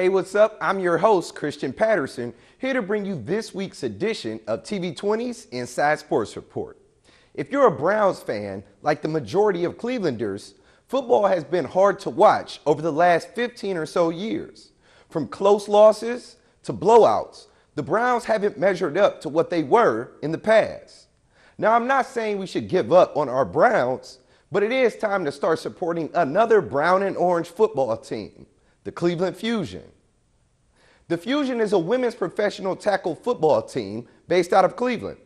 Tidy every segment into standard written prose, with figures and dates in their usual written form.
Hey, what's up? I'm your host, Christian Patterson, here to bring you this week's edition of TV20's Inside Sports Report. If you're a Browns fan, like the majority of Clevelanders, football has been hard to watch over the last 15 or so years. From close losses to blowouts, the Browns haven't measured up to what they were in the past. Now, I'm not saying we should give up on our Browns, but it is time to start supporting another brown and orange football team, the Cleveland Fusion. The Fusion is a women's professional tackle football team based out of Cleveland,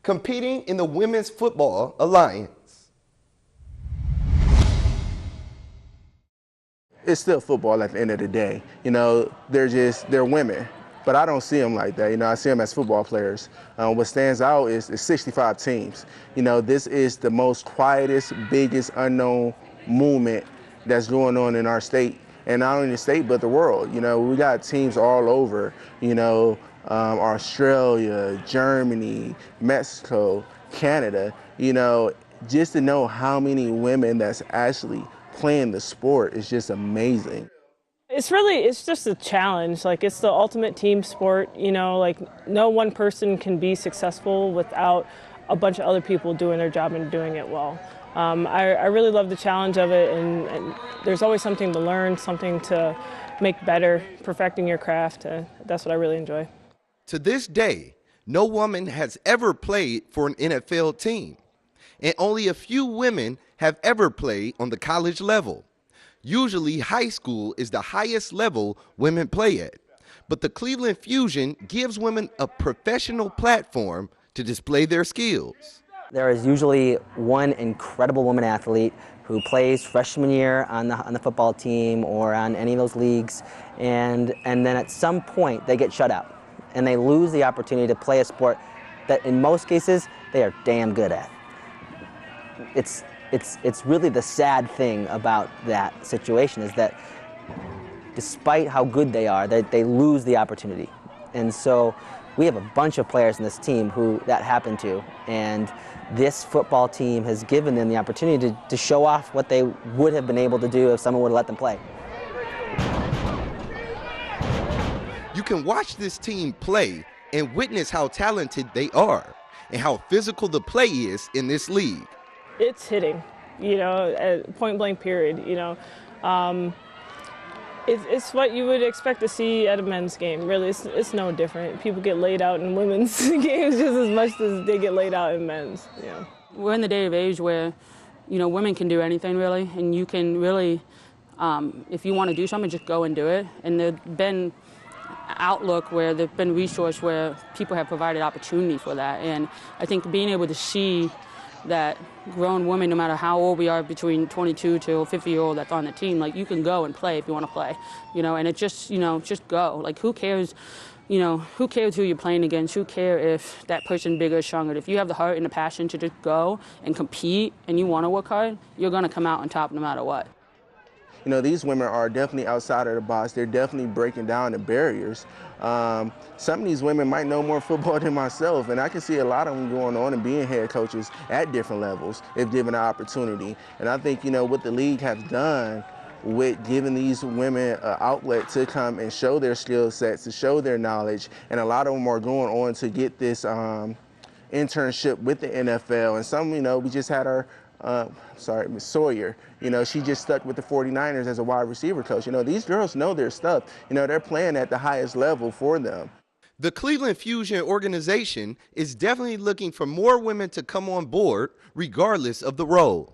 competing in the Women's Football Alliance. It's still football at the end of the day. You know, they're women, but I don't see them like that. You know, I see them as football players. What stands out is 65 teams. You know, this is the most quietest, biggest unknown movement that's going on in our state, and not only the state, but the world. You know, we got teams all over, you know, Australia, Germany, Mexico, Canada, you know, just to know how many women that's actually playing the sport is just amazing. It's just a challenge. Like, it's the ultimate team sport, you know, like no one person can be successful without a bunch of other people doing their job and doing it well. I really love the challenge of it, and there's always something to learn, something to make better, perfecting your craft. That's what I really enjoy. To this day, no woman has ever played for an NFL team, and only a few women have ever played on the college level. Usually, high school is the highest level women play at, but the Cleveland Fusion gives women a professional platform to display their skills. There is usually one incredible woman athlete who plays freshman year on the football team or on any of those leagues, and then at some point they get shut out and they lose the opportunity to play a sport that in most cases they are damn good at. It's really the sad thing about that situation is that despite how good they are, they lose the opportunity. And so we have a bunch of players in this team who that happened to, and this football team has given them the opportunity to show off what they would have been able to do if someone would have let them play. You can watch this team play and witness how talented they are and how physical the play is in this league. It's hitting, you know, at point blank period, you know. It's what you would expect to see at a men's game. Really, it's no different. People get laid out in women's games just as much as they get laid out in men's. You know. We're in the day of age where, you know, women can do anything really, and you can really, if you want to do something, just go and do it. And there's been outlook where there's been resource where people have provided opportunity for that, and I think being able to see that grown woman, no matter how old we are, between 22 to 50-year-old that's on the team, like, you can go and play if you want to play, you know, and it just, you know, just go. Like, who cares, you know, who cares who you're playing against? Who cares if that person bigger or stronger? If you have the heart and the passion to just go and compete and you want to work hard, you're going to come out on top no matter what. You know, these women are definitely outside of the box. They're definitely breaking down the barriers. Some of these women might know more football than myself, and I can see a lot of them going on and being head coaches at different levels if given the opportunity. And I think, you know, what the league has done with giving these women an outlet to come and show their skill sets, to show their knowledge, and a lot of them are going on to get this internship with the NFL. And some, you know, we just had our Miss Sawyer, you know, she just stuck with the 49ers as a wide receiver coach. You know, these girls know their stuff. You know, they're playing at the highest level for them. The Cleveland Fusion organization is definitely looking for more women to come on board, regardless of the role.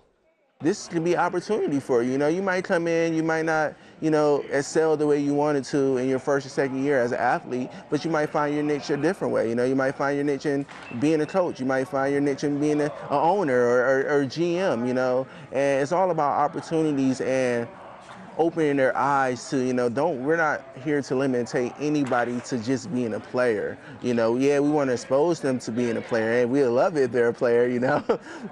This can be an opportunity for you. You know, you might come in, you might not, you know, excel the way you wanted to in your first or second year as an athlete, but you might find your niche a different way. You know, you might find your niche in being a coach. You might find your niche in being an owner or GM, you know. And it's all about opportunities and opening their eyes to, you know, we're not here to limitate anybody to just being a player. You know, yeah, we want to expose them to being a player, and we love it if they're a player, you know,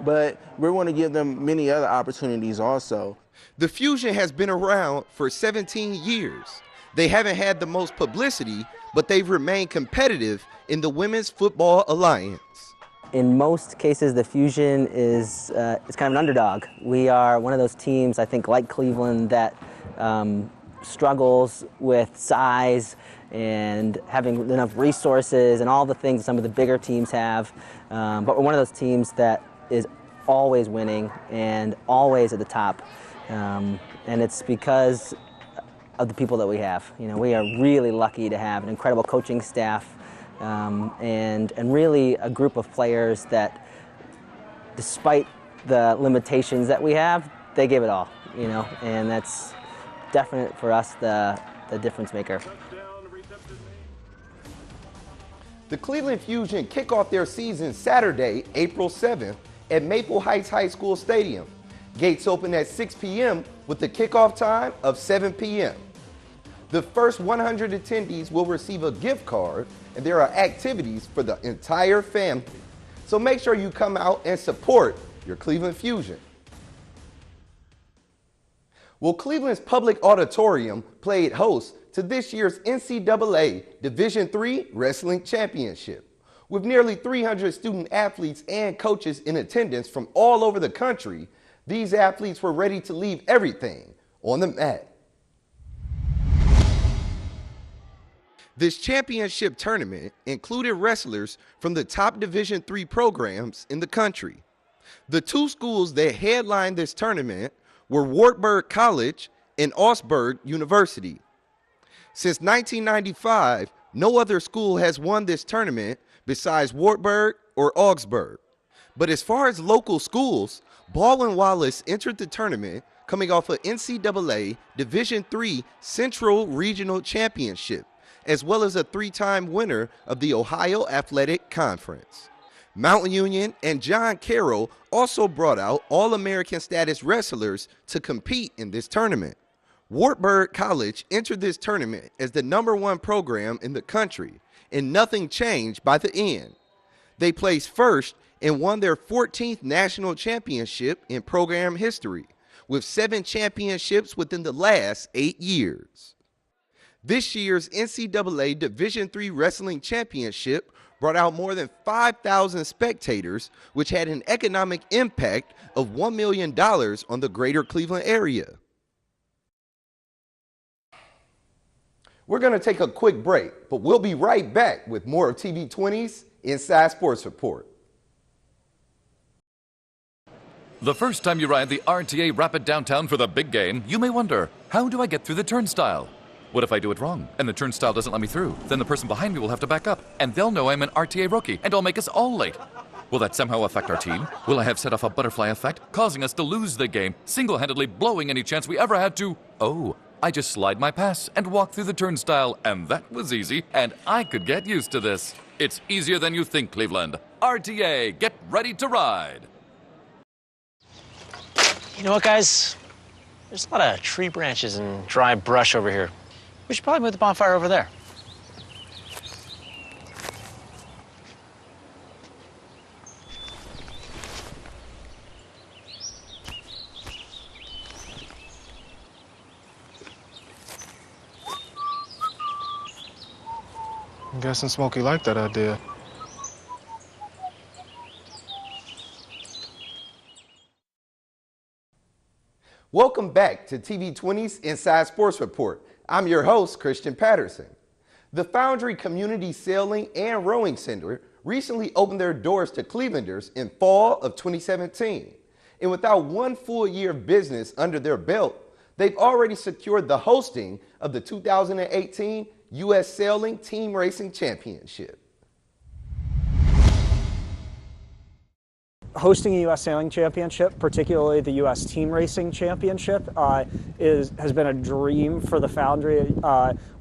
but we want to give them many other opportunities also. The Fusion has been around for 17 years. They haven't had the most publicity, but they've remained competitive in the Women's Football Alliance. In most cases, the Fusion is kind of an underdog. We are one of those teams, I think, like Cleveland, that struggles with size and having enough resources and all the things some of the bigger teams have. But we're one of those teams that is always winning and always at the top. And it's because of the people that we have. You know, we are really lucky to have an incredible coaching staff and really a group of players that, despite the limitations that we have, they give it all, you know, and that's definite for us the difference maker. The Cleveland Fusion kick off their season Saturday, April 7th at Maple Heights High School Stadium. Gates open at 6 p.m. with the kickoff time of 7 p.m. The first 100 attendees will receive a gift card, and there are activities for the entire family. So make sure you come out and support your Cleveland Fusion. Well, Cleveland's Public Auditorium played host to this year's NCAA Division III Wrestling Championship. With nearly 300 student athletes and coaches in attendance from all over the country, these athletes were ready to leave everything on the mat. This championship tournament included wrestlers from the top Division III programs in the country. The two schools that headlined this tournament were Wartburg College and Augsburg University. Since 1995, no other school has won this tournament besides Wartburg or Augsburg. But as far as local schools, Ball and Wallace entered the tournament coming off an NCAA Division III Central Regional Championship, as well as a three-time winner of the Ohio Athletic Conference. Mountain Union and John Carroll also brought out All-American status wrestlers to compete in this tournament. Wartburg College entered this tournament as the #1 program in the country, and nothing changed by the end. They placed first and won their 14th national championship in program history, with 7 championships within the last 8 years. This year's NCAA Division III Wrestling Championship brought out more than 5,000 spectators, which had an economic impact of $1 million on the greater Cleveland area. We're going to take a quick break, but we'll be right back with more of TV20's Inside Sports Report. The first time you ride the RTA Rapid downtown for the big game, you may wonder, how do I get through the turnstile? What if I do it wrong and the turnstile doesn't let me through? Then the person behind me will have to back up, and they'll know I'm an RTA rookie, and I'll make us all late. Will that somehow affect our team? Will I have set off a butterfly effect, causing us to lose the game, single-handedly blowing any chance we ever had to? Oh, I just slide my pass and walk through the turnstile, and that was easy, and I could get used to this. It's easier than you think, Cleveland. RTA, get ready to ride. You know what, guys? There's a lot of tree branches and dry brush over here. We should probably move the bonfire over there. I'm guessing Smokey liked that idea. Welcome back to TV20's Inside Sports Report. I'm your host, Christian Patterson. The Foundry Community Sailing and Rowing Center recently opened their doors to Clevelanders in fall of 2017. And without one full year of business under their belt, they've already secured the hosting of the 2018 U.S. Sailing Team Racing Championship. Hosting a U.S. Sailing Championship, particularly the U.S. Team Racing Championship, has been a dream for the Foundry.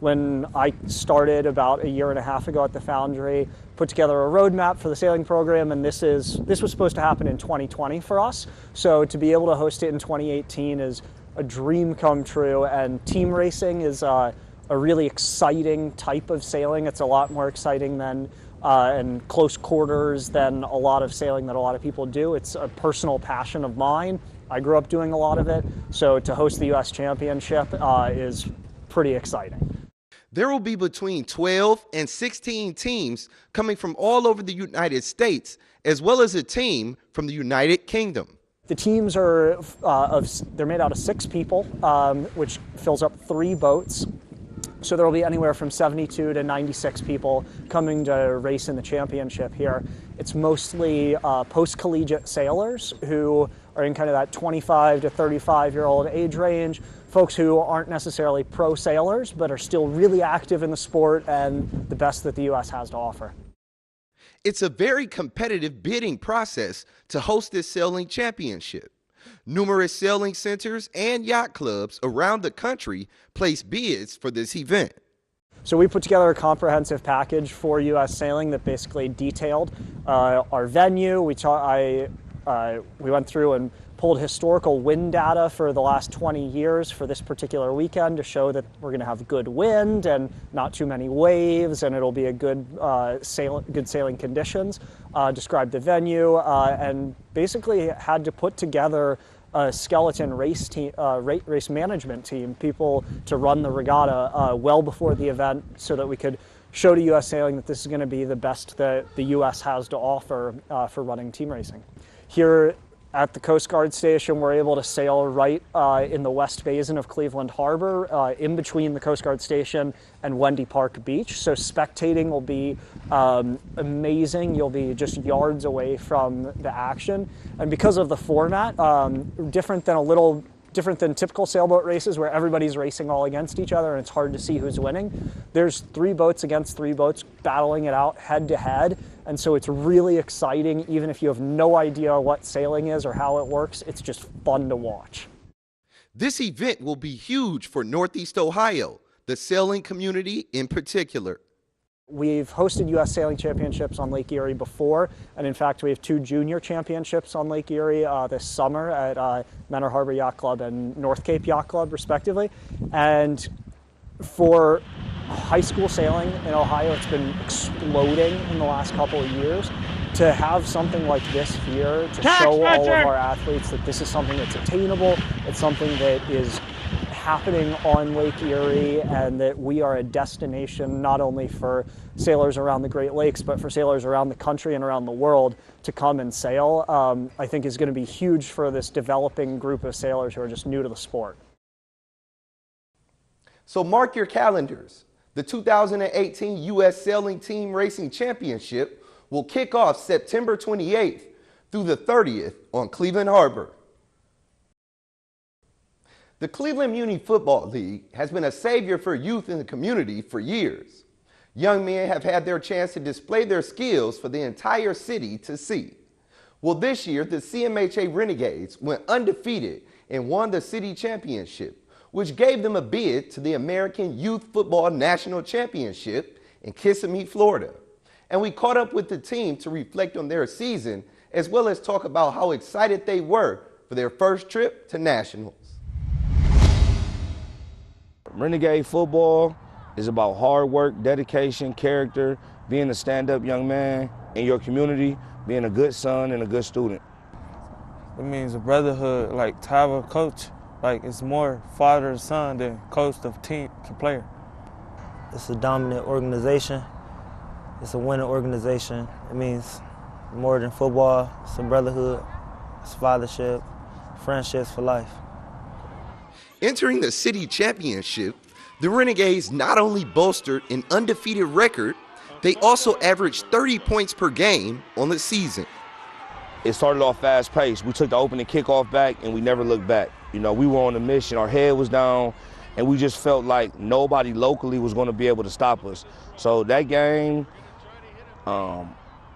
When I started about a year and a half ago at the Foundry, put together a roadmap for the sailing program, and this was supposed to happen in 2020 for us. So to be able to host it in 2018 is a dream come true, and team racing is a really exciting type of sailing. It's a lot more exciting than and close quarters than a lot of sailing that a lot of people do. It's a personal passion of mine. I grew up doing a lot of it, so to host the U.S. Championship is pretty exciting. There will be between 12 and 16 teams coming from all over the United States, as well as a team from the United Kingdom. The teams are they're made out of 6 people, which fills up 3 boats. So there will be anywhere from 72 to 96 people coming to race in the championship here. It's mostly post-collegiate sailors who are in kind of that 25 to 35-year-old age range, folks who aren't necessarily pro sailors, but are still really active in the sport and the best that the U.S. has to offer. It's a very competitive bidding process to host this sailing championship. Numerous sailing centers and yacht clubs around the country place bids for this event. So we put together a comprehensive package for U.S. Sailing that basically detailed our venue. We went through and pulled historical wind data for the last 20 years for this particular weekend to show that we're going to have good wind and not too many waves, and it'll be a good sailing conditions. Described the venue and basically had to put together a skeleton race team, race management team, people to run the regatta well before the event, so that we could show to U.S. Sailing that this is going to be the best that the U.S. has to offer for running team racing. Here at the Coast Guard Station, we're able to sail right in the West Basin of Cleveland Harbor, in between the Coast Guard Station and Wendy Park Beach. So spectating will be amazing. You'll be just yards away from the action. And because of the format, different than typical sailboat races where everybody's racing all against each other and it's hard to see who's winning. There's 3 boats against 3 boats battling it out head to head. And so it's really exciting. Even if you have no idea what sailing is or how it works, it's just fun to watch. This event will be huge for Northeast Ohio, the sailing community in particular. We've hosted U.S. Sailing Championships on Lake Erie before, and in fact we have 2 junior championships on Lake Erie this summer at Manor Harbor Yacht Club and North Cape Yacht Club, respectively. And for high school sailing in Ohio, it's been exploding in the last couple of years. To have something like this here to show all of our athletes that this is something that's attainable, it's something that is happening on Lake Erie, and that we are a destination not only for sailors around the Great Lakes, but for sailors around the country and around the world to come and sail, I think is going to be huge for this developing group of sailors who are just new to the sport. So mark your calendars. The 2018 U.S. Sailing Team Racing Championship will kick off September 28th through the 30th on Cleveland Harbor. The Cleveland Muni Football League has been a savior for youth in the community for years. Young men have had their chance to display their skills for the entire city to see. Well, this year, the CMHA Renegades went undefeated and won the city championship, which gave them a bid to the American Youth Football National Championship in Kissimmee, Florida. And we caught up with the team to reflect on their season, as well as talk about how excited they were for their first trip to nationals. Renegade Football is about hard work, dedication, character, being a stand-up young man in your community, being a good son and a good student. It means a brotherhood, like to have a coach, like it's more father to son than coach to team to player. It's a dominant organization. It's a winning organization. It means more than football. It's a brotherhood, it's fathership, friendships for life. Entering the city championship, the Renegades not only bolstered an undefeated record, they also averaged 30 points per game on the season. It started off fast-paced. We took the opening kickoff back, and we never looked back. You know, we were on a mission. Our head was down, and we just felt like nobody locally was going to be able to stop us. So that game,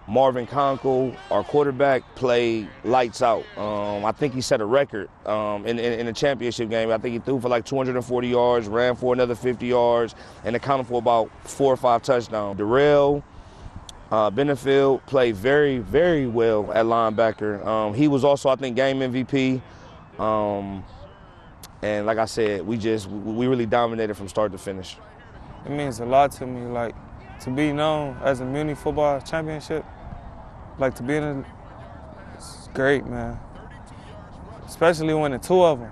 Marvin Conkle, our quarterback, played lights out. I think he set a record in the championship game. I think he threw for like 240 yards, ran for another 50 yards, and accounted for about 4 or 5 touchdowns. Darrell Benefield played very, very well at linebacker. He was also, I think, game MVP. And like I said, we really dominated from start to finish. It means a lot to me, like to be known as a Muni Football Championship. Like to be in it, it's great, man. Especially winning 2 of them.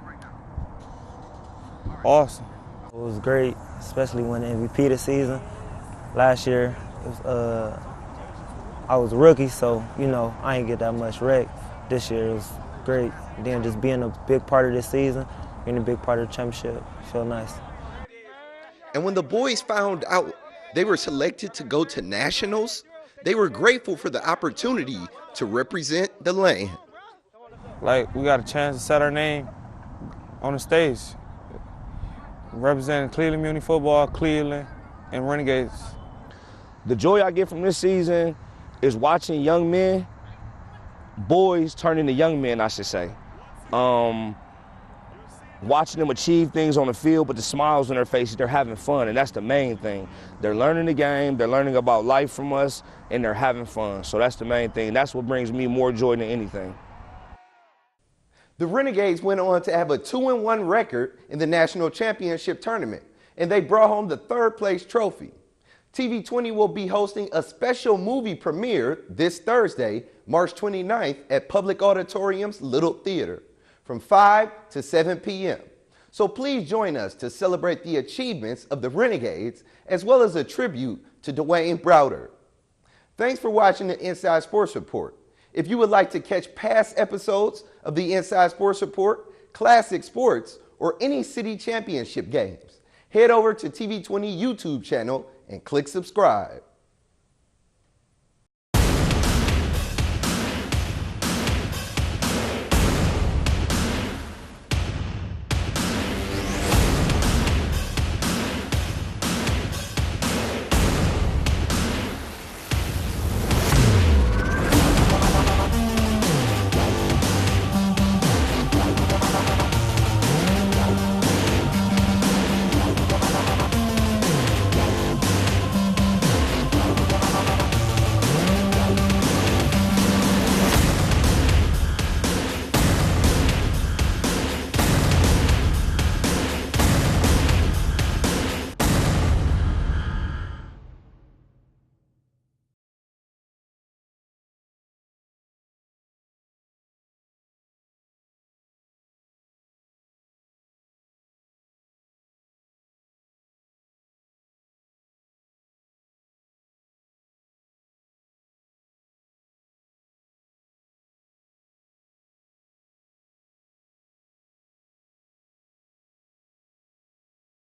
Awesome. It was great, especially winning MVP this season. Last year, I was a rookie, so, you know, I ain't get that much rec. This year it was great. And then just being a big part of this season, being a big part of the championship, feel nice. And when the boys found out they were selected to go to nationals, they were grateful for the opportunity to represent the land. Like, we got a chance to set our name on the stage, representing Cleveland Muni Football, Cleveland, and Renegades. The joy I get from this season is watching young men, boys turn into young men, I should say. Watching them achieve things on the field, but the smiles on their faces, they're having fun, and that's the main thing. They're learning the game, they're learning about life from us, and they're having fun. So that's the main thing. That's what brings me more joy than anything. The Renegades went on to have a 2-1 record in the national championship tournament, and they brought home the third-place trophy. TV20 will be hosting a special movie premiere this Thursday, March 29th at Public Auditorium's Little Theater from 5 to 7 p.m. So please join us to celebrate the achievements of the Renegades as well as a tribute to Dwayne Browder. Thanks for watching the Inside Sports Report. If you would like to catch past episodes of the Inside Sports Report, Classic Sports, or any city championship games, head over to TV20 YouTube channel and click subscribe.